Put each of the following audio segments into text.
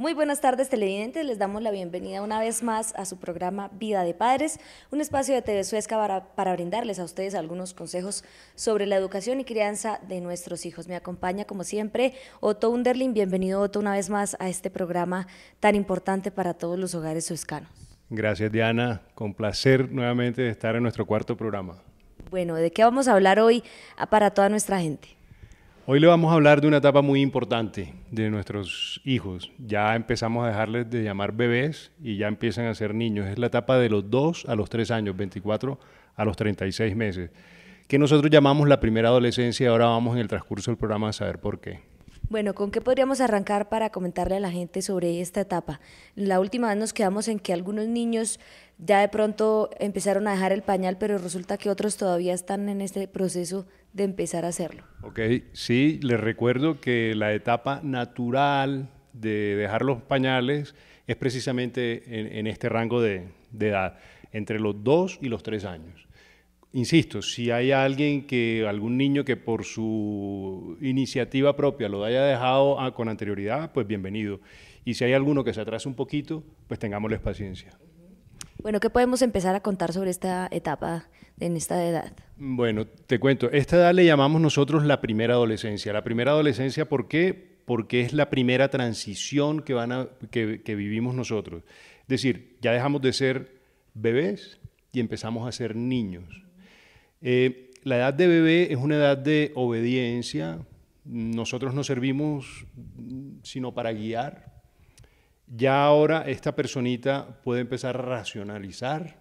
Muy buenas tardes, televidentes. Les damos la bienvenida una vez más a su programa Vida de Padres, un espacio de TV Suezca para brindarles a ustedes algunos consejos sobre la educación y crianza de nuestros hijos. Me acompaña, como siempre, Otto Underlin. Bienvenido, Otto, una vez más a este programa tan importante para todos los hogares suezcanos. Gracias, Diana. Con placer nuevamente de estar en nuestro cuarto programa. Bueno, ¿de qué vamos a hablar hoy para toda nuestra gente? Hoy le vamos a hablar de una etapa muy importante de nuestros hijos. Ya empezamos a dejarles de llamar bebés y ya empiezan a ser niños. Es la etapa de los 2 a los 3 años, 24 a los 36 meses, que nosotros llamamos la primera adolescencia y ahora vamos en el transcurso del programa a saber por qué. Bueno, ¿con qué podríamos arrancar para comentarle a la gente sobre esta etapa? La última vez nos quedamos en que algunos niños ya de pronto empezaron a dejar el pañal, pero resulta que otros todavía están en este proceso de empezar a hacerlo. Ok, sí, les recuerdo que la etapa natural de dejar los pañales es precisamente en este rango de edad, entre los 2 y los 3 años. Insisto, si hay algún niño que por su iniciativa propia lo haya dejado con anterioridad, pues bienvenido. Y si hay alguno que se atrasa un poquito, pues tengámosles paciencia. Bueno, ¿qué podemos empezar a contar sobre esta etapa en esta edad? Bueno, te cuento, esta edad le llamamos nosotros la primera adolescencia. La primera adolescencia, ¿por qué? Porque es la primera transición que vivimos nosotros. Es decir, ya dejamos de ser bebés y empezamos a ser niños. La edad de bebé es una edad de obediencia. Nosotros no servimos sino para guiar. Ya ahora esta personita puede empezar a racionalizar,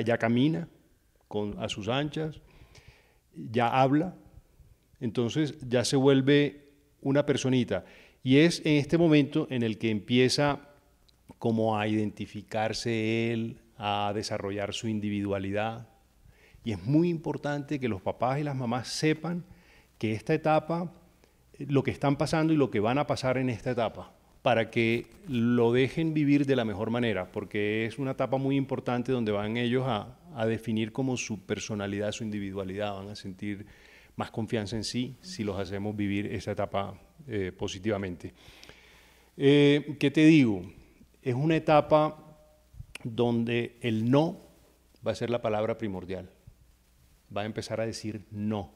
ya camina a sus anchas, ya habla, entonces ya se vuelve una personita. Y es en este momento en el que empieza como a identificarse él, a desarrollar su individualidad. Y es muy importante que los papás y las mamás sepan que esta etapa, lo que están pasando y lo que van a pasar en esta etapa, para que lo dejen vivir de la mejor manera, porque es una etapa muy importante donde van ellos a definir como su personalidad, su individualidad, van a sentir más confianza en sí si los hacemos vivir esa etapa positivamente. ¿Qué te digo? Es una etapa donde el no va a ser la palabra primordial. Va a empezar a decir no.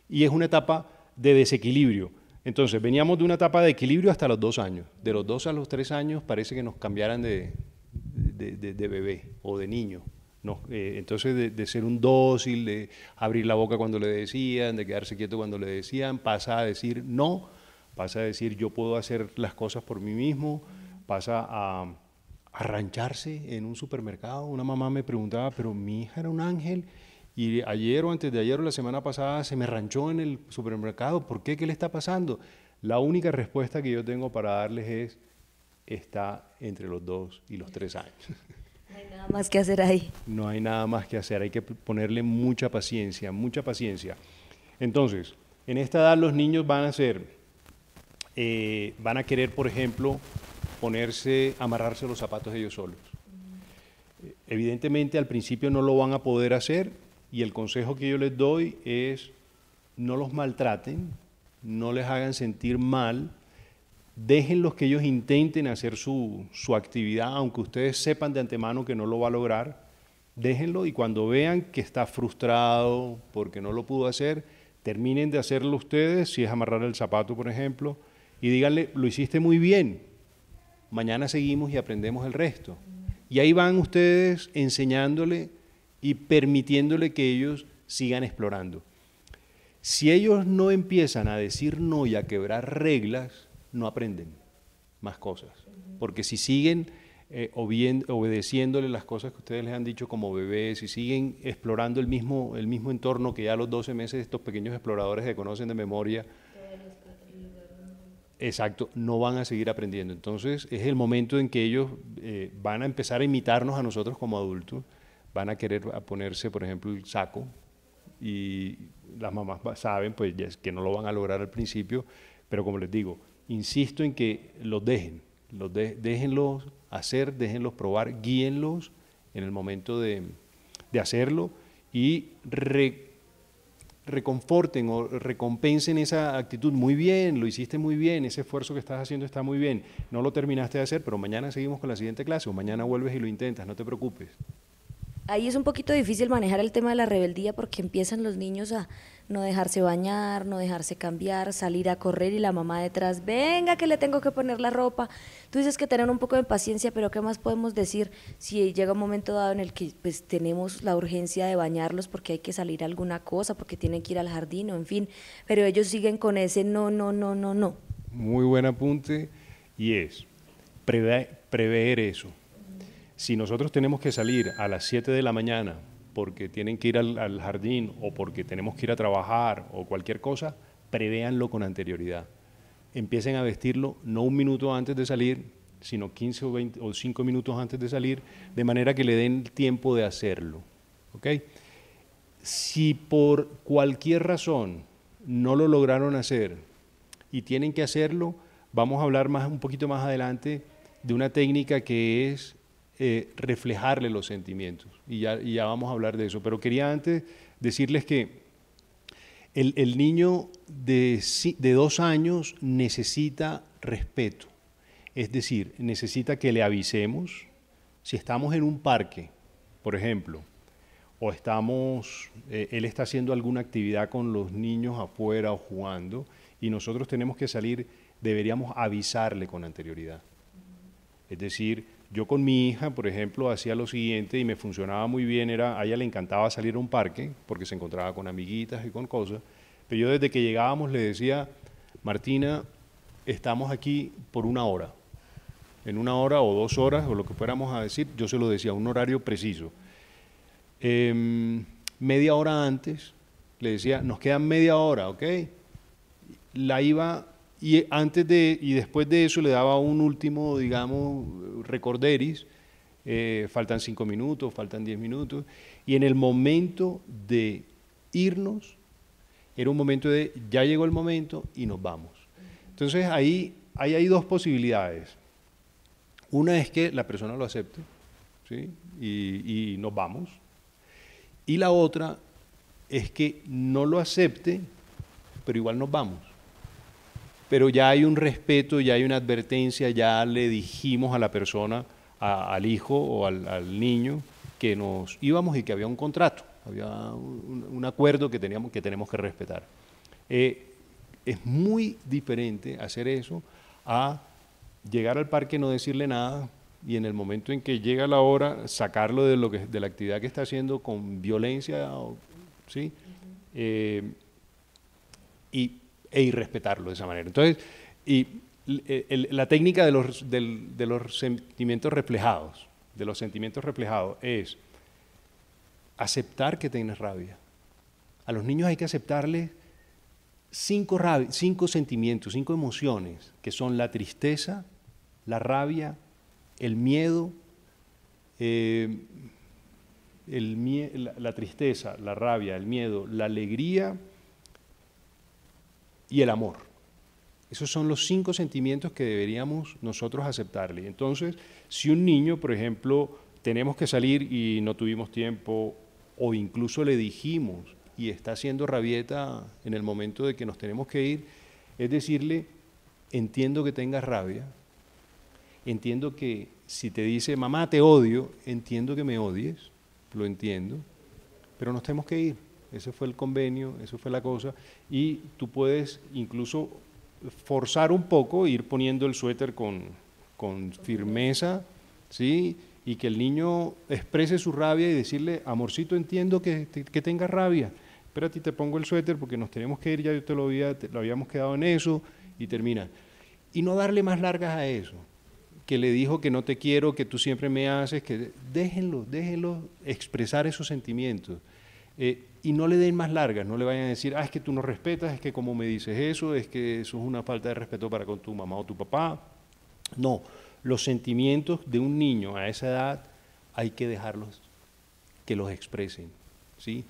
Y es una etapa de desequilibrio. Entonces, veníamos de una etapa de equilibrio hasta los 2 años. De los 2 a los 3 años parece que nos cambiaran de bebé o de niño. No, entonces, de ser un dócil, de abrir la boca cuando le decían, de quedarse quieto cuando le decían, pasa a decir no, pasa a decir yo puedo hacer las cosas por mí mismo, pasa a arrancharse en un supermercado. Una mamá me preguntaba, pero mi hija era un ángel y ayer o antes de ayer o la semana pasada se me ranchó en el supermercado. ¿Por qué? ¿Qué le está pasando? La única respuesta que yo tengo para darles es, está entre los 2 y los 3 años. No hay nada más que hacer ahí. No hay nada más que hacer, hay que ponerle mucha paciencia, mucha paciencia. Entonces, en esta edad los niños van a querer, por ejemplo, amarrarse los zapatos ellos solos. Evidentemente al principio no lo van a poder hacer y el consejo que yo les doy es no los maltraten, no les hagan sentir mal, déjenlos que ellos intenten hacer su actividad, aunque ustedes sepan de antemano que no lo va a lograr, déjenlo y cuando vean que está frustrado porque no lo pudo hacer, terminen de hacerlo ustedes, si es amarrar el zapato, por ejemplo, y díganle, lo hiciste muy bien, mañana seguimos y aprendemos el resto. Y ahí van ustedes enseñándole y permitiéndole que ellos sigan explorando. Si ellos no empiezan a decir no y a quebrar reglas, no aprenden más cosas. Porque si siguen obedeciéndole las cosas que ustedes les han dicho como bebés, si siguen explorando el mismo entorno que ya a los 12 meses estos pequeños exploradores que conocen de memoria, exacto, no van a seguir aprendiendo. Entonces es el momento en que ellos van a empezar a imitarnos a nosotros como adultos, van a querer ponerse, por ejemplo, el saco y las mamás saben pues que no lo van a lograr al principio, pero como les digo, insisto en que los déjenlos hacer, déjenlos probar, guíenlos en el momento de hacerlo y reconforten o recompensen esa actitud. Muy bien, lo hiciste muy bien, ese esfuerzo que estás haciendo está muy bien. No lo terminaste de hacer, pero mañana seguimos con la siguiente clase o mañana vuelves y lo intentas, no te preocupes. Ahí es un poquito difícil manejar el tema de la rebeldía porque empiezan los niños a no dejarse bañar, no dejarse cambiar, salir a correr y la mamá detrás, venga que le tengo que poner la ropa. Tú dices que tener un poco de paciencia, pero ¿qué más podemos decir si llega un momento dado en el que pues tenemos la urgencia de bañarlos porque hay que salir a alguna cosa, porque tienen que ir al jardín o en fin, pero ellos siguen con ese no, no, no, no, no? Muy buen apunte y es prever eso. Si nosotros tenemos que salir a las 7 de la mañana porque tienen que ir al jardín o porque tenemos que ir a trabajar o cualquier cosa, prevéanlo con anterioridad. Empiecen a vestirlo no un minuto antes de salir, sino 15 o 20 o 5 minutos antes de salir, de manera que le den tiempo de hacerlo. ¿Ok? Si por cualquier razón no lo lograron hacer y tienen que hacerlo, vamos a hablar un poquito más adelante de una técnica que es reflejarle los sentimientos, y ya vamos a hablar de eso, pero quería antes decirles que el niño de 2 años necesita respeto, es decir, necesita que le avisemos si estamos en un parque, por ejemplo, o él está haciendo alguna actividad con los niños afuera o jugando, y nosotros tenemos que salir, deberíamos avisarle con anterioridad. Es decir, yo con mi hija, por ejemplo, hacía lo siguiente y me funcionaba muy bien, a ella le encantaba salir a un parque porque se encontraba con amiguitas y con cosas, pero yo desde que llegábamos le decía, Martina, estamos aquí por 1 hora, en 1 hora o 2 horas o lo que fuéramos a decir, yo se lo decía, un horario preciso. Media hora antes le decía, nos quedan media hora, ¿ok? La iba... Y después de eso le daba un último, digamos, recorderis, faltan 5 minutos, faltan 10 minutos, y en el momento de irnos, era un momento de, ya llegó el momento y nos vamos. Entonces ahí hay 2 posibilidades. Una es que la persona lo acepte, ¿sí? Y nos vamos. Y la otra es que no lo acepte, pero igual nos vamos. Pero ya hay un respeto, ya hay una advertencia, ya le dijimos a la persona, al hijo o al niño, que nos íbamos y que había un contrato, había un acuerdo que tenemos que respetar. Es muy diferente hacer eso a llegar al parque y no decirle nada y en el momento en que llega la hora sacarlo de la actividad que está haciendo con violencia, ¿sí? E irrespetarlo de esa manera. Entonces, la técnica de los sentimientos reflejados, es aceptar que tienes rabia. A los niños hay que aceptarles 5 sentimientos, 5 emociones, que son la tristeza, la rabia, el miedo, la tristeza, la rabia, el miedo, la alegría y el amor. Esos son los 5 sentimientos que deberíamos nosotros aceptarle. Entonces, si un niño, por ejemplo, tenemos que salir y no tuvimos tiempo, o incluso le dijimos y está haciendo rabieta en el momento de que nos tenemos que ir, es decirle, entiendo que tengas rabia, entiendo que si te dice, mamá, te odio, entiendo que me odies, lo entiendo, pero nos tenemos que ir. Ese fue el convenio, eso fue la cosa, y tú puedes incluso forzar un poco, ir poniendo el suéter con firmeza, ¿sí? Y que el niño exprese su rabia y decirle, amorcito, entiendo que tengas rabia, espérate, te pongo el suéter porque nos tenemos que ir, ya yo te lo habíamos quedado en eso, y termina. Y no darle más largas a eso, que le dijo que no te quiero, que tú siempre me haces, que déjenlo expresar esos sentimientos. Y no le den más largas, no le vayan a decir, es que tú no respetas, es que como me dices eso, es que eso es una falta de respeto para con tu mamá o tu papá. No, los sentimientos de un niño a esa edad hay que dejarlos que los expresen, ¿sí?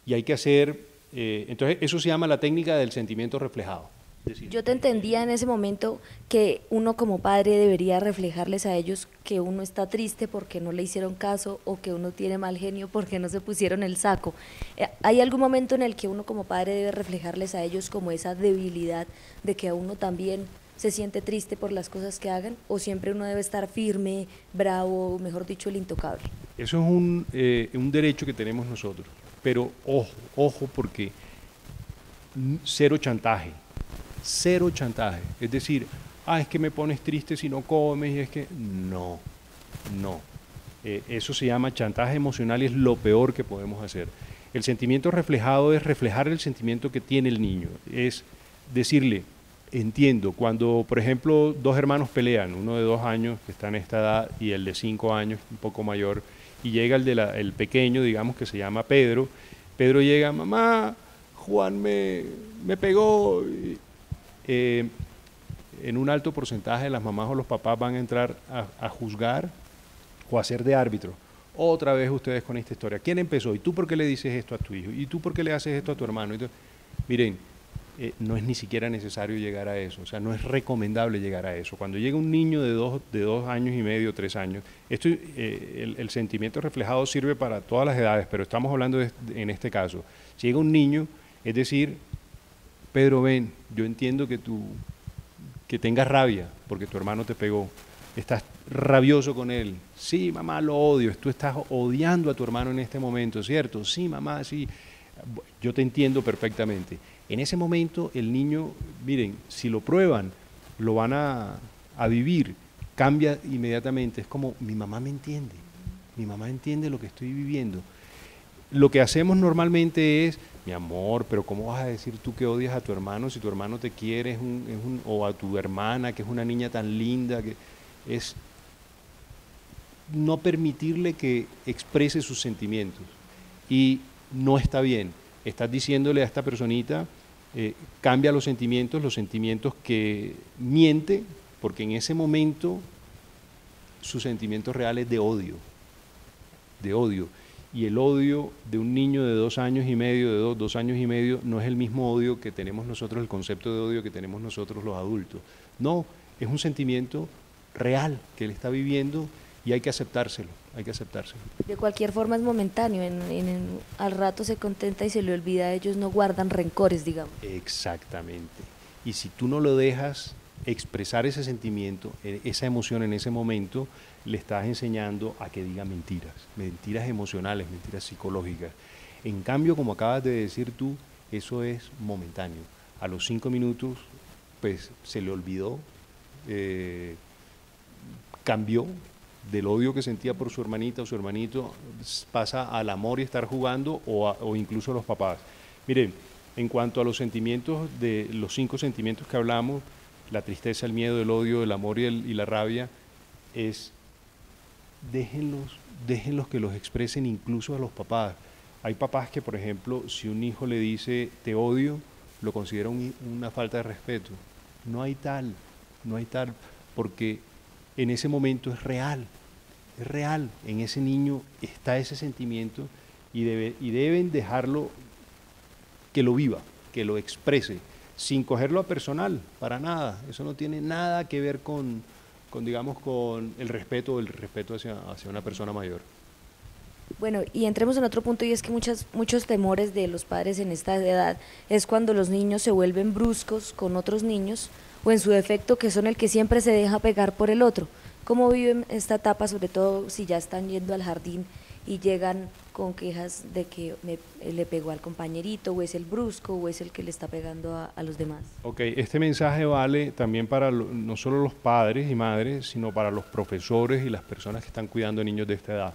Y hay que hacer, entonces eso se llama la técnica del sentimiento reflejado. decir, Yo te entendía en ese momento que uno como padre debería reflejarles a ellos que uno está triste porque no le hicieron caso o que uno tiene mal genio porque no se pusieron el saco. ¿Hay algún momento en el que uno como padre debe reflejarles a ellos como esa debilidad de que a uno también se siente triste por las cosas que hagan? ¿O siempre uno debe estar firme, bravo, mejor dicho, el intocable? eso es un derecho que tenemos nosotros, pero ojo, ojo porque cero chantaje, cero chantaje. Es decir, es que me pones triste si no comes, y es que no, no. Eso se llama chantaje emocional y es lo peor que podemos hacer. El sentimiento reflejado es reflejar el sentimiento que tiene el niño, es decirle, entiendo, cuando por ejemplo dos hermanos pelean, uno de 2 años que está en esta edad y el de 5 años, un poco mayor, y llega el pequeño, digamos que se llama Pedro, Pedro llega, mamá, Juan me pegó. En un alto porcentaje las mamás o los papás van a entrar a juzgar o a ser de árbitro. Otra vez ustedes con esta historia. ¿Quién empezó? ¿Y tú por qué le dices esto a tu hijo? ¿Y tú por qué le haces esto a tu hermano? Miren, no es ni siquiera necesario llegar a eso, o sea, no es recomendable llegar a eso. Cuando llega un niño de 2 años y medio, 3 años, el sentimiento reflejado sirve para todas las edades, pero estamos hablando en este caso. Si llega un niño, es decir, Pedro, ven, yo entiendo que tengas rabia porque tu hermano te pegó, estás rabioso con él. Sí, mamá, lo odio, tú estás odiando a tu hermano en este momento, ¿cierto? Sí, mamá, sí, yo te entiendo perfectamente. En ese momento el niño, miren, si lo prueban, lo van a vivir, cambia inmediatamente, es como, mi mamá me entiende lo que estoy viviendo. Lo que hacemos normalmente es, mi amor, pero ¿cómo vas a decir tú que odias a tu hermano si tu hermano te quiere, o a tu hermana, que es una niña tan linda, que es no permitirle que exprese sus sentimientos. Y no está bien. Estás diciéndole a esta personita, cambia los sentimientos que miente, porque en ese momento su sentimiento real es de odio, de odio. Y el odio de un niño de 2 años y medio, de 2 años y medio, no es el mismo odio que tenemos nosotros, el concepto de odio que tenemos nosotros los adultos. No, es un sentimiento real que él está viviendo y hay que aceptárselo, hay que aceptárselo. De cualquier forma es momentáneo, al rato se contenta y se le olvida, ellos no guardan rencores, digamos. Exactamente. Y si tú no lo dejas expresar ese sentimiento, esa emoción en ese momento, le estás enseñando a que diga mentiras, mentiras emocionales, mentiras psicológicas. En cambio, como acabas de decir tú, eso es momentáneo. A los 5 minutos, pues se le olvidó, cambió del odio que sentía por su hermanita o su hermanito, pasa al amor y estar jugando, o incluso los papás. Miren, en cuanto a los sentimientos, de los 5 sentimientos que hablamos, la tristeza, el miedo, el odio, el amor y la rabia, es déjenlos que los expresen incluso a los papás. Hay papás que, por ejemplo, si un hijo le dice te odio, lo considera una falta de respeto. No hay tal, porque en ese momento es real, en ese niño está ese sentimiento y deben dejarlo que lo viva, que lo exprese, sin cogerlo a personal, para nada. Eso no tiene nada que ver digamos, con el respeto hacia una persona mayor. Bueno, y entremos en otro punto, y es que muchos temores de los padres en esta edad es cuando los niños se vuelven bruscos con otros niños, o en su defecto que son el que siempre se deja pegar por el otro. ¿Cómo viven esta etapa, sobre todo si ya están yendo al jardín y llegan con quejas de que le pegó al compañerito, o es el brusco, o es el que le está pegando a los demás? Ok, este mensaje vale también para no solo los padres y madres, sino para los profesores y las personas que están cuidando a niños de esta edad.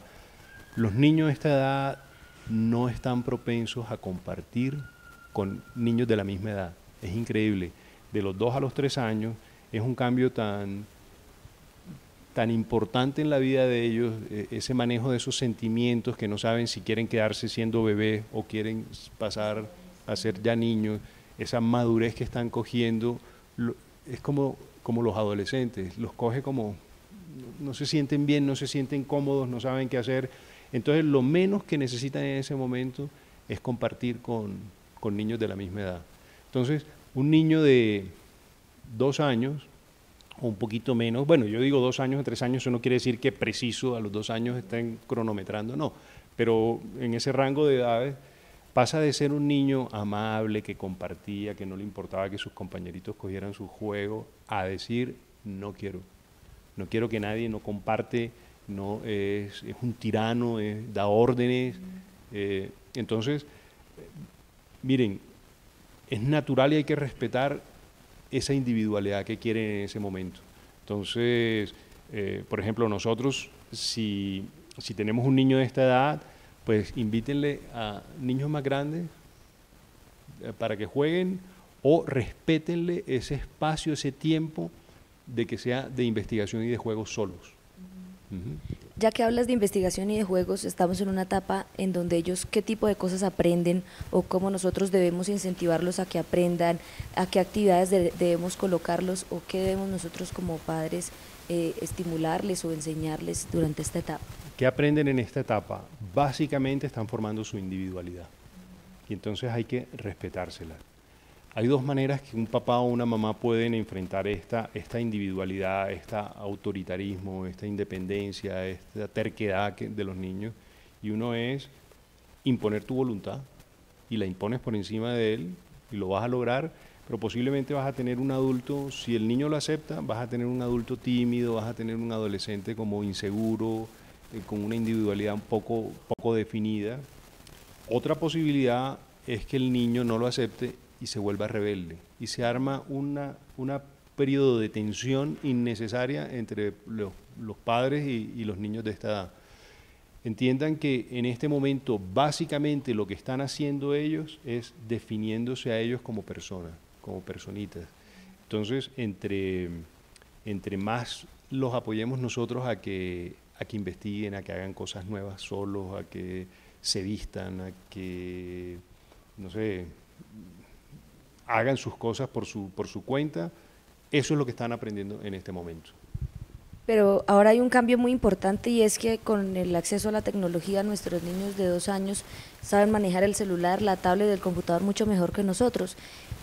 Los niños de esta edad no están propensos a compartir con niños de la misma edad. Es increíble. De los 2 a los 3 años es un cambio tan importante en la vida de ellos, ese manejo de esos sentimientos que no saben si quieren quedarse siendo bebés o quieren pasar a ser ya niños, esa madurez que están cogiendo, es como los adolescentes, los coge como, no se sienten bien, no se sienten cómodos, no saben qué hacer. Entonces lo menos que necesitan en ese momento es compartir con niños de la misma edad. Entonces un niño de 2 años o un poquito menos, bueno, yo digo 2 años, 3 años, eso no quiere decir que preciso a los 2 años estén cronometrando, no, pero en ese rango de edades pasa de ser un niño amable, que compartía, que no le importaba que sus compañeritos cogieran su juego, a decir, no quiero, no quiero que nadie, no comparte, no es un tirano, da órdenes. Entonces, miren, es natural y hay que respetar esa individualidad que quieren en ese momento. Entonces, por ejemplo, nosotros, si tenemos un niño de esta edad, pues invítenle a niños más grandes para que jueguen o respétenle ese espacio, ese tiempo de que sea de investigación y de juegos solos. Ya que hablas de investigación y de juegos, estamos en una etapa en donde ellos qué tipo de cosas aprenden o cómo nosotros debemos incentivarlos a que aprendan, a qué actividades debemos colocarlos o qué debemos nosotros como padres estimularles o enseñarles durante esta etapa. ¿Qué aprenden en esta etapa? Básicamente están formando su individualidad y entonces hay que respetársela. Hay 2 maneras que un papá o una mamá pueden enfrentar esta individualidad, este autoritarismo, esta independencia, esta terquedad de los niños. Y uno es imponer tu voluntad y la impones por encima de él y lo vas a lograr, pero posiblemente vas a tener un adulto, si el niño lo acepta, vas a tener un adulto tímido, vas a tener un adolescente como inseguro, con una individualidad un poco definida. Otra posibilidad es que el niño no lo acepte y se vuelva rebelde y se arma un periodo de tensión innecesaria entre los padres y los niños de esta edad. Entiendan que en este momento básicamente lo que están haciendo ellos es definiéndose a ellos como personas, como personitas. Entonces, entre más los apoyemos nosotros a que investiguen, a que hagan cosas nuevas solos, a que se vistan, a que, no sé, hagan sus cosas por su cuenta, eso es lo que están aprendiendo en este momento. Pero ahora hay un cambio muy importante y es que con el acceso a la tecnología nuestros niños de 2 años saben manejar el celular, la tablet, el computador mucho mejor que nosotros.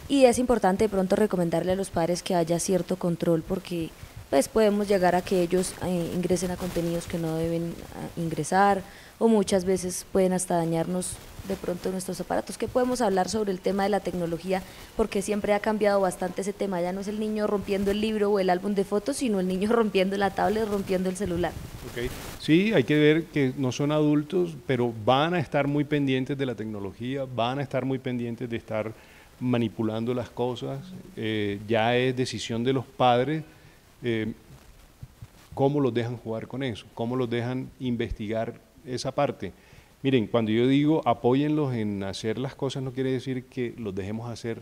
Y es importante de pronto recomendarle a los padres que haya cierto control porque pues podemos llegar a que ellos ingresen a contenidos que no deben ingresar o muchas veces pueden hasta dañarnos de pronto nuestros aparatos. ¿Qué podemos hablar sobre el tema de la tecnología? Porque siempre ha cambiado bastante ese tema, ya no es el niño rompiendo el libro o el álbum de fotos, sino el niño rompiendo la tablet, rompiendo el celular. Okay. Sí, hay que ver que no son adultos, pero van a estar muy pendientes de la tecnología, van a estar muy pendientes de estar manipulando las cosas, ya es decisión de los padres cómo los dejan jugar con eso, cómo los dejan investigar esa parte. Miren, cuando yo digo apóyenlos en hacer las cosas, no quiere decir que los dejemos hacer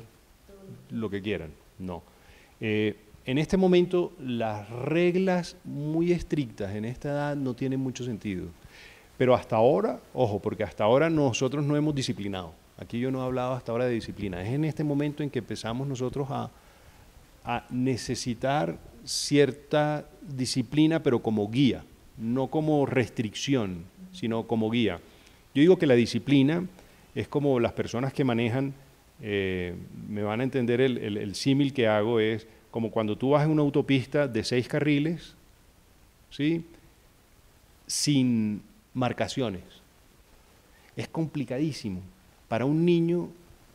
lo que quieran, no. En este momento, las reglas muy estrictas en esta edad no tienen mucho sentido. Pero hasta ahora, ojo, porque hasta ahora nosotros no hemos disciplinado. Aquí yo no he hablado hasta ahora de disciplina. Es en este momento en que empezamos nosotros a necesitar cierta disciplina, pero como guía, no como restricción, sino como guía. Yo digo que la disciplina es como las personas que manejan, me van a entender el símil que hago, es como cuando tú vas en una autopista de 6 carriles, ¿sí? Sin marcaciones. Es complicadísimo. Para un niño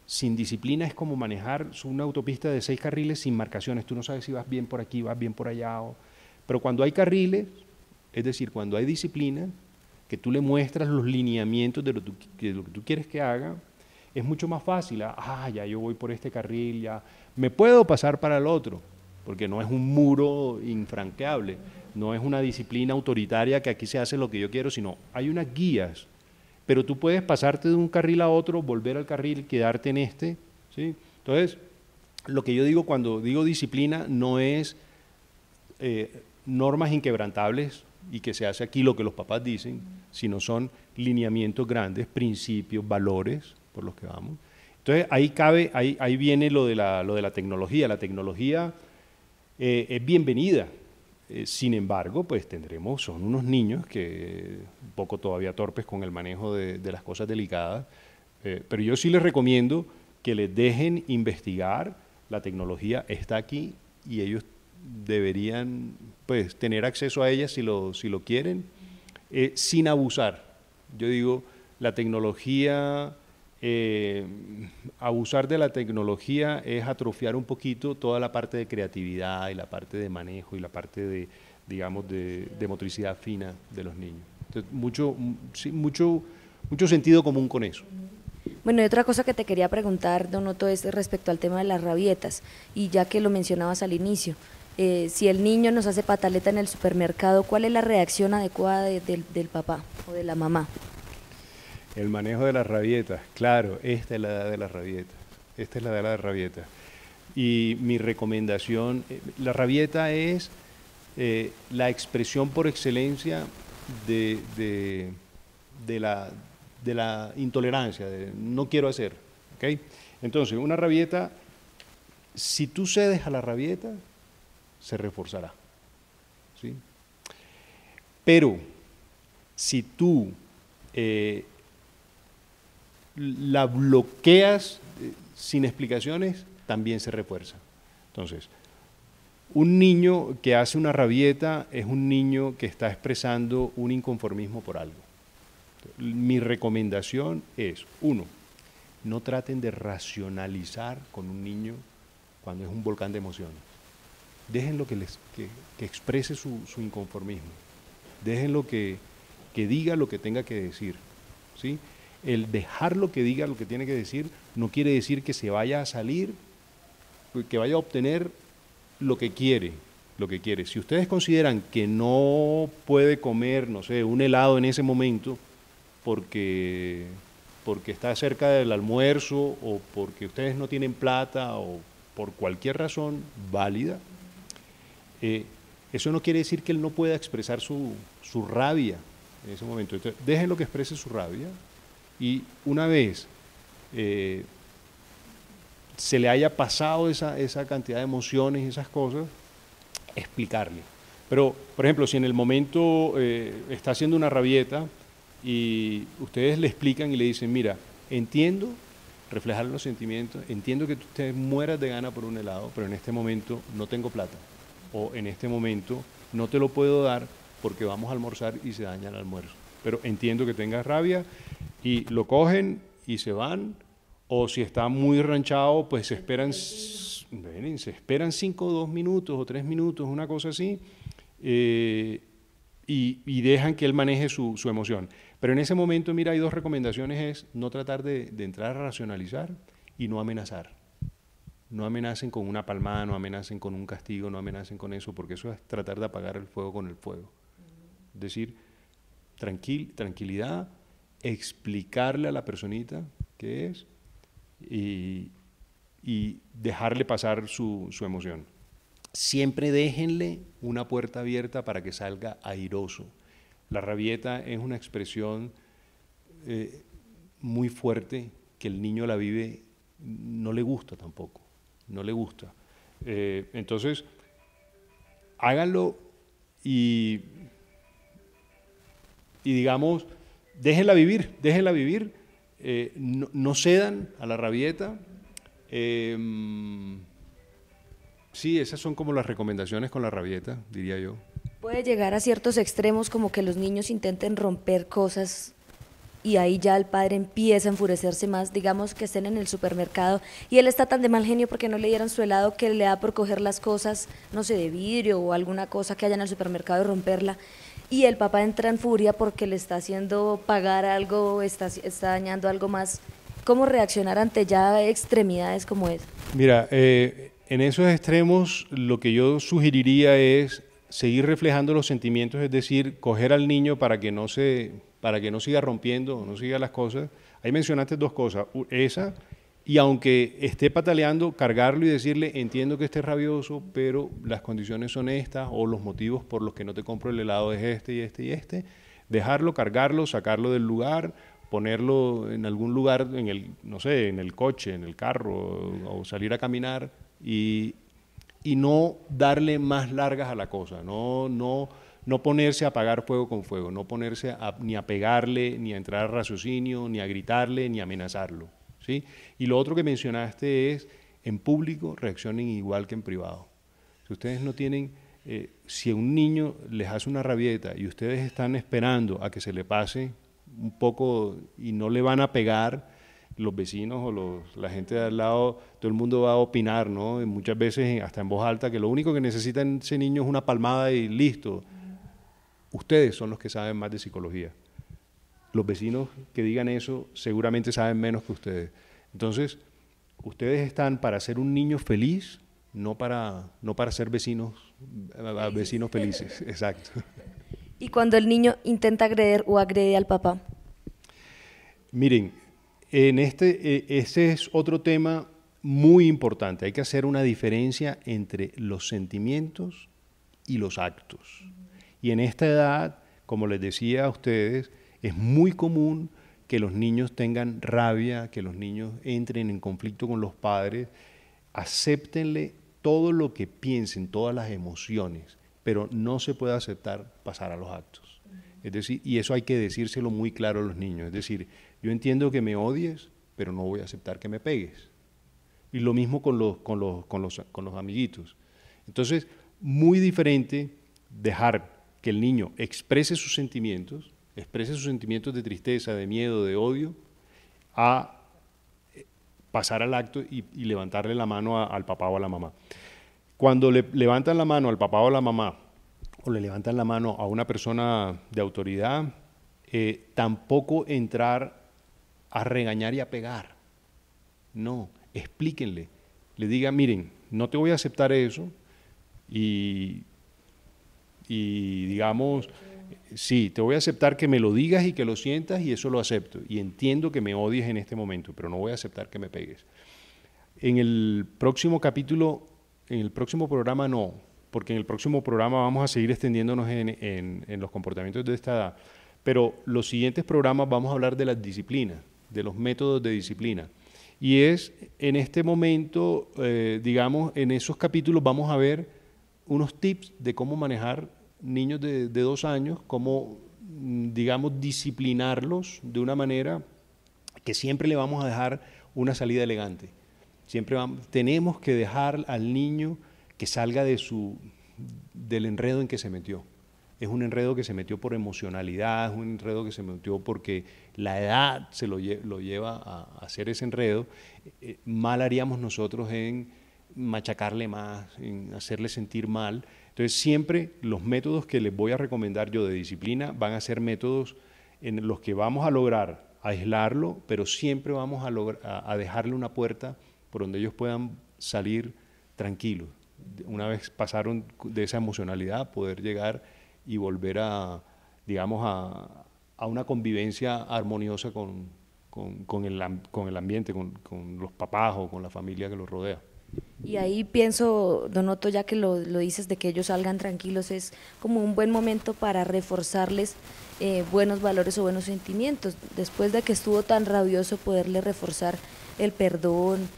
sin disciplina es como manejar una autopista de 6 carriles sin marcaciones. Tú no sabes si vas bien por aquí, vas bien por allá. Pero cuando hay carriles, es decir, cuando hay disciplina, que tú le muestras los lineamientos de lo que tú quieres que haga, es mucho más fácil. Ya yo voy por este carril, ya me puedo pasar para el otro, porque no es un muro infranqueable, no es una disciplina autoritaria que aquí se hace lo que yo quiero, sino hay unas guías, pero tú puedes pasarte de un carril a otro, volver al carril, quedarte en este, ¿sí? Entonces, lo que yo digo cuando digo disciplina no es normas inquebrantables y que se hace aquí lo que los papás dicen, sino son lineamientos grandes, principios, valores por los que vamos. Entonces ahí viene lo de la tecnología. La tecnología es bienvenida. Sin embargo, pues son unos niños que un poco todavía torpes con el manejo de las cosas delicadas, pero yo sí les recomiendo que les dejen investigar. La tecnología está aquí y ellos deberían pues tener acceso a ellas si lo quieren, sin abusar. Yo digo, la tecnología, abusar de la tecnología es atrofiar un poquito toda la parte de creatividad y la parte de manejo y la parte de, digamos, de motricidad fina de los niños. Entonces, sí, mucho sentido común con eso. Bueno, y otra cosa que te quería preguntar, don Otto, es respecto al tema de las rabietas, y ya que lo mencionabas al inicio, si el niño nos hace pataleta en el supermercado, ¿cuál es la reacción adecuada del papá o de la mamá? El manejo de las rabietas, claro, esta es la edad de las rabietas, esta es la edad de las rabietas. Y mi recomendación, la rabieta es la expresión por excelencia de, de, de la intolerancia, de no quiero hacer, ¿ok? Entonces, una rabieta, si tú cedes a la rabieta, se reforzará, ¿sí? Pero, si tú la bloqueas sin explicaciones, también se refuerza. Entonces, un niño que hace una rabieta es un niño que está expresando un inconformismo por algo. Mi recomendación es, uno, no traten de racionalizar con un niño cuando es un volcán de emociones. Déjenlo que exprese su inconformismo. Déjenlo que diga lo que tenga que decir, ¿sí? El dejarlo que diga lo que tiene que decir no quiere decir que se vaya a salir, que vaya a obtener lo que quiere, Si ustedes consideran que no puede comer, no sé, un helado en ese momento porque está cerca del almuerzo o porque ustedes no tienen plata o por cualquier razón válida, eso no quiere decir que él no pueda expresar su rabia en ese momento. Entonces, déjenlo que exprese su rabia y una vez se le haya pasado esa cantidad de emociones y esas cosas, explicarle. Pero, por ejemplo, si en el momento está haciendo una rabieta y ustedes le explican y le dicen, mira, entiendo, reflejar los sentimientos, entiendo que tú te mueras de gana por un helado, pero en este momento no tengo plata, o en este momento no te lo puedo dar porque vamos a almorzar y se daña el almuerzo. Pero entiendo que tengas rabia y lo cogen y se van, o si está muy ranchado, pues se esperan 5 o 2 minutos o 3 minutos, una cosa así, y dejan que él maneje su emoción. Pero en ese momento, mira, hay dos recomendaciones, es no tratar de entrar a racionalizar y no amenazar. No amenacen con una palmada, no amenacen con un castigo, no amenacen con eso, porque eso es tratar de apagar el fuego con el fuego. Es decir, tranquilidad, explicarle a la personita qué es y dejarle pasar su emoción. Siempre déjenle una puerta abierta para que salga airoso. La rabieta es una expresión muy fuerte que el niño la vive, no le gusta tampoco, no le gusta. Entonces, háganlo y digamos, déjenla vivir, no cedan a la rabieta. Sí, esas son como las recomendaciones con la rabieta, diría yo. Puede llegar a ciertos extremos como que los niños intenten romper cosas y ahí ya el padre empieza a enfurecerse más, digamos que estén en el supermercado y él está tan de mal genio porque no le dieron su helado que le da por coger las cosas, no sé, de vidrio o alguna cosa que haya en el supermercado y romperla, y el papá entra en furia porque le está haciendo pagar algo, está dañando algo más. ¿Cómo reaccionar ante ya extremidades como esa? Mira, en esos extremos lo que yo sugeriría es seguir reflejando los sentimientos, es decir, coger al niño para que no siga rompiendo, no siga las cosas. Ahí mencionaste dos cosas, esa, y aunque esté pataleando, cargarlo y decirle, entiendo que estés rabioso, pero las condiciones son estas, o los motivos por los que no te compro el helado es este y este y este. Dejarlo, cargarlo, sacarlo del lugar, ponerlo en algún lugar, no sé, en el coche, en el carro, o salir a caminar, y no darle más largas a la cosa, no ponerse a apagar fuego con fuego, no ponerse ni a pegarle, ni a entrar a raciocinio, ni a gritarle, ni a amenazarlo, ¿sí? Y lo otro que mencionaste es, en público reaccionen igual que en privado. Si ustedes no tienen, si a un niño les hace una rabieta y ustedes están esperando a que se le pase un poco y no le van a pegar, los vecinos o la gente de al lado, todo el mundo va a opinar, ¿no? Y muchas veces hasta en voz alta, que lo único que necesita ese niño es una palmada y listo. Ustedes son los que saben más de psicología. Los vecinos que digan eso seguramente saben menos que ustedes. Entonces, ustedes están para ser un niño feliz, no para ser vecinos felices. Exacto. ¿Y cuando el niño intenta agredir o agrede al papá? Miren, ese es otro tema muy importante. Hay que hacer una diferencia entre los sentimientos y los actos. Y en esta edad, como les decía a ustedes, es muy común que los niños tengan rabia, que los niños entren en conflicto con los padres. Acéptenle todo lo que piensen, todas las emociones, pero no se puede aceptar pasar a los actos. Es decir, y eso hay que decírselo muy claro a los niños. Es decir, yo entiendo que me odies, pero no voy a aceptar que me pegues. Y lo mismo con los amiguitos. Entonces, muy diferente dejar que el niño exprese sus sentimientos de tristeza, de miedo, de odio, a pasar al acto y levantarle la mano al papá o a la mamá. Cuando le levantan la mano al papá o a la mamá, o le levantan la mano a una persona de autoridad, tampoco entrar a regañar y a pegar. No, explíquenle. Le digan, miren, no te voy a aceptar eso y digamos, sí, te voy a aceptar que me lo digas y que lo sientas y eso lo acepto. Y entiendo que me odies en este momento, pero no voy a aceptar que me pegues. En el próximo capítulo, en el próximo programa no, porque en el próximo programa vamos a seguir extendiéndonos en los comportamientos de esta edad. Pero los siguientes programas vamos a hablar de las disciplinas, de los métodos de disciplina. Y es en este momento, digamos, en esos capítulos vamos a ver unos tips de cómo manejar niños de 2 años, cómo, digamos, disciplinarlos de una manera que siempre le vamos a dejar una salida elegante. Tenemos que dejar al niño que salga del enredo en que se metió. Es un enredo que se metió por emocionalidad, es un enredo que se metió porque la edad se lo lleva a hacer ese enredo. Mal haríamos nosotros en machacarle más, en hacerle sentir mal. Entonces siempre los métodos que les voy a recomendar yo de disciplina van a ser métodos en los que vamos a lograr aislarlo, pero siempre vamos a dejarle una puerta por donde ellos puedan salir tranquilos. Una vez pasaron de esa emocionalidad, poder llegar y volver digamos, a una convivencia armoniosa con el ambiente, con los papás o con la familia que los rodea. Y ahí pienso, don Otto, ya que lo dices de que ellos salgan tranquilos, es como un buen momento para reforzarles buenos valores o buenos sentimientos. Después de que estuvo tan rabioso, poderle reforzar el perdón,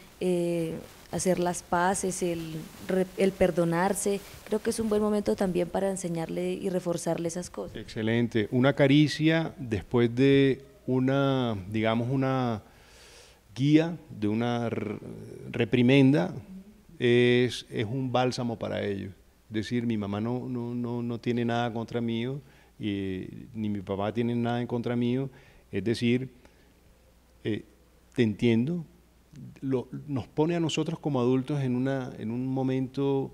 hacer las paces, el perdonarse. Creo que es un buen momento también para enseñarle y reforzarle esas cosas. Excelente. Una caricia después de digamos, una guía, de una reprimenda, es un bálsamo para ellos. Es decir, mi mamá no tiene nada contra mí, ni mi papá tiene nada en contra mío. Es decir, te entiendo, nos pone a nosotros como adultos en un momento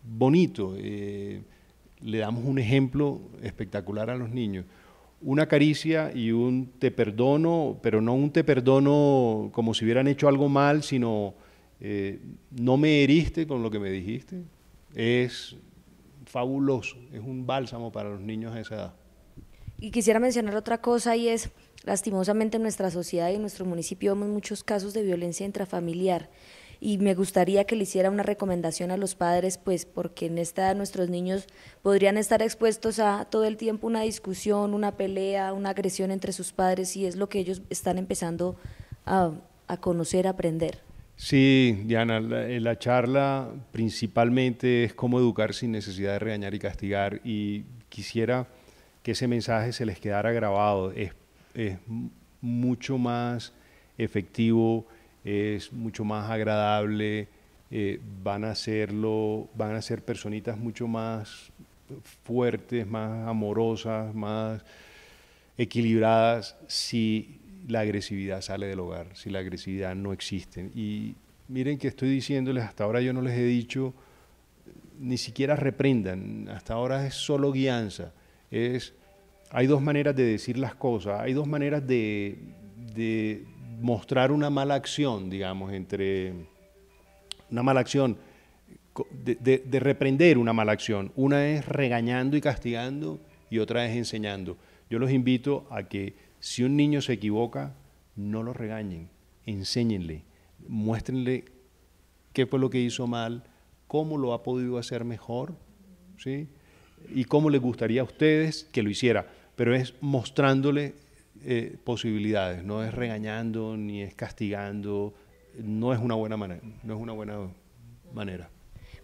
bonito. Le damos un ejemplo espectacular a los niños. Una caricia y un te perdono, pero no un te perdono como si hubieran hecho algo mal, sino no me heriste con lo que me dijiste. Es fabuloso, es un bálsamo para los niños a esa edad. Y quisiera mencionar otra cosa y es, lastimosamente en nuestra sociedad y en nuestro municipio vemos muchos casos de violencia intrafamiliar y me gustaría que le hiciera una recomendación a los padres, pues porque en esta edad nuestros niños podrían estar expuestos a todo el tiempo una discusión, una pelea, una agresión entre sus padres y es lo que ellos están empezando a conocer, a aprender. Sí, Diana, la charla principalmente es cómo educar sin necesidad de regañar y castigar y quisiera que ese mensaje se les quedara grabado. Es mucho más efectivo, es mucho más agradable van a ser personitas mucho más fuertes, más amorosas, más equilibradas si la agresividad sale del hogar, si la agresividad no existe. Y miren que estoy diciéndoles, hasta ahora yo no les he dicho, ni siquiera reprendan, hasta ahora es solo guianza. Hay dos maneras de decir las cosas, hay dos maneras de mostrar una mala acción, digamos, una mala acción, de reprender una mala acción. Una es regañando y castigando y otra es enseñando. Yo los invito a que si un niño se equivoca, no lo regañen, enséñenle, muéstrenle qué fue lo que hizo mal, cómo lo ha podido hacer mejor, ¿sí? Y cómo les gustaría a ustedes que lo hiciera, pero es mostrándole posibilidades, no es regañando ni es castigando, no es una buena manera.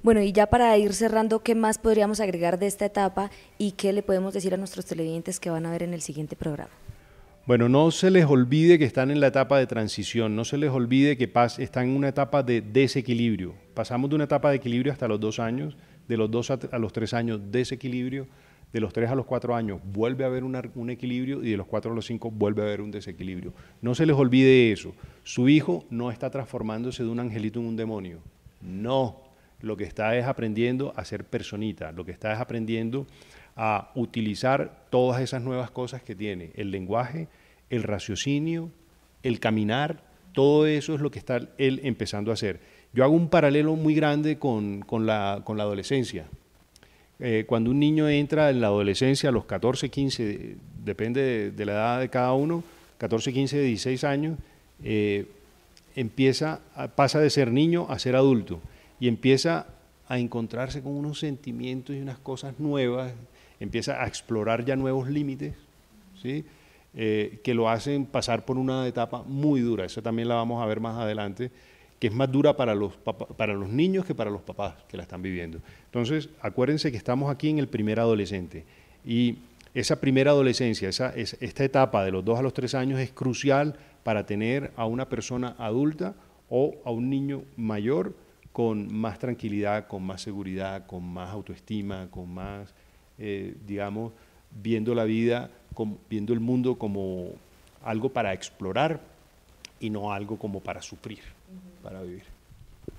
Bueno, y ya para ir cerrando, ¿qué más podríamos agregar de esta etapa y qué le podemos decir a nuestros televidentes que van a ver en el siguiente programa? Bueno, no se les olvide que están en la etapa de transición, no se les olvide que están en una etapa de desequilibrio. Pasamos de una etapa de equilibrio hasta los 2 años, de los 2 a los 3 años desequilibrio, de los 3 a los 4 años vuelve a haber un equilibrio y de los 4 a los 5 vuelve a haber un desequilibrio. No se les olvide eso. Su hijo no está transformándose de un angelito en un demonio. No, lo que está es aprendiendo a ser personita, lo que está es aprendiendo a utilizar todas esas nuevas cosas que tiene, el lenguaje, el raciocinio, el caminar, todo eso es lo que está él empezando a hacer. Yo hago un paralelo muy grande con la adolescencia. Cuando un niño entra en la adolescencia a los 14, 15, depende de la edad de cada uno, 14, 15, 16 años, pasa de ser niño a ser adulto y empieza a encontrarse con unos sentimientos y unas cosas nuevas, empieza a explorar ya nuevos límites, ¿sí? Que lo hacen pasar por una etapa muy dura, esa también la vamos a ver más adelante, que es más dura para los niños que para los papás que la están viviendo. Entonces, acuérdense que estamos aquí en el primer adolescente y esa primera adolescencia, esta etapa de los 2 a los 3 años es crucial para tener a una persona adulta o a un niño mayor con más tranquilidad, con más seguridad, con más autoestima, con más, digamos, viendo la vida, viendo el mundo como algo para explorar y no algo como para sufrir, para vivir.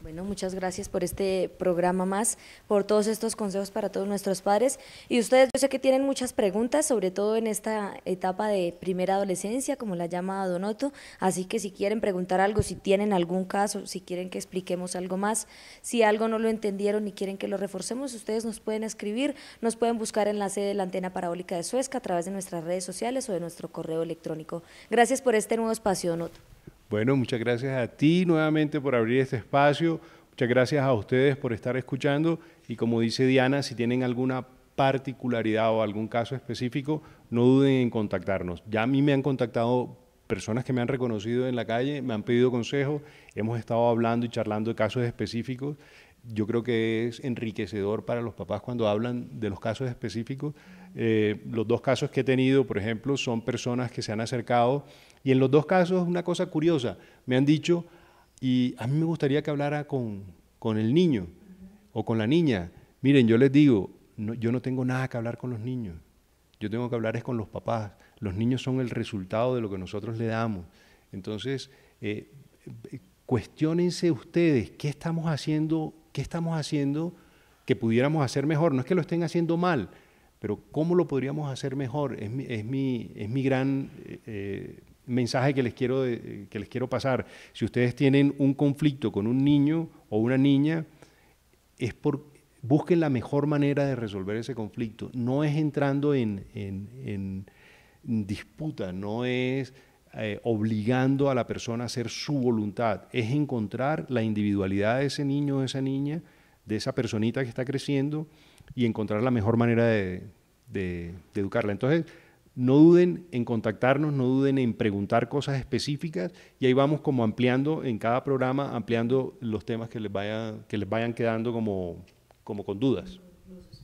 Bueno, muchas gracias por este programa más, por todos estos consejos para todos nuestros padres. Y ustedes, yo sé que tienen muchas preguntas, sobre todo en esta etapa de primera adolescencia, como la llama Don Otto, así que si quieren preguntar algo, si tienen algún caso, si quieren que expliquemos algo más, si algo no lo entendieron y quieren que lo reforcemos, ustedes nos pueden escribir, nos pueden buscar en la sede de la antena parabólica de Suezca a través de nuestras redes sociales o de nuestro correo electrónico. Gracias por este nuevo espacio, Don Otto. Bueno, muchas gracias a ti nuevamente por abrir este espacio, muchas gracias a ustedes por estar escuchando y como dice Diana, si tienen alguna particularidad o algún caso específico, no duden en contactarnos. Ya a mí me han contactado personas que me han reconocido en la calle, me han pedido consejos, hemos estado hablando y charlando de casos específicos. Yo creo que es enriquecedor para los papás cuando hablan de los casos específicos. Los 2 casos que he tenido, por ejemplo, son personas que se han acercado y en los 2 casos, una cosa curiosa, me han dicho, y a mí me gustaría que hablara con el niño o con la niña. Miren, yo les digo, yo no tengo nada que hablar con los niños, yo tengo que hablar es con los papás. Los niños son el resultado de lo que nosotros le damos. Entonces, cuestiónense ustedes, ¿qué estamos haciendo que pudiéramos hacer mejor? No es que lo estén haciendo mal, pero ¿cómo lo podríamos hacer mejor? Es mi gran mensaje que les quiero pasar. Si ustedes tienen un conflicto con un niño o una niña, busquen la mejor manera de resolver ese conflicto. No es entrando en disputa, no es obligando a la persona a hacer su voluntad, es encontrar la individualidad de ese niño o de esa niña, de esa personita que está creciendo y encontrar la mejor manera de educarla. Entonces, no duden en contactarnos, no duden en preguntar cosas específicas y ahí vamos como ampliando en cada programa, ampliando los temas que les vayan quedando como con dudas.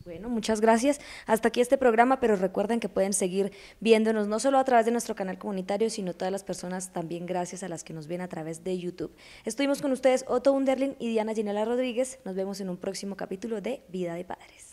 Bueno, muchas gracias. Hasta aquí este programa, pero recuerden que pueden seguir viéndonos no solo a través de nuestro canal comunitario, sino todas las personas también gracias a las que nos ven a través de YouTube. Estuvimos con ustedes Otto Underling y Diana Ginela Rodríguez. Nos vemos en un próximo capítulo de Vida de Padres.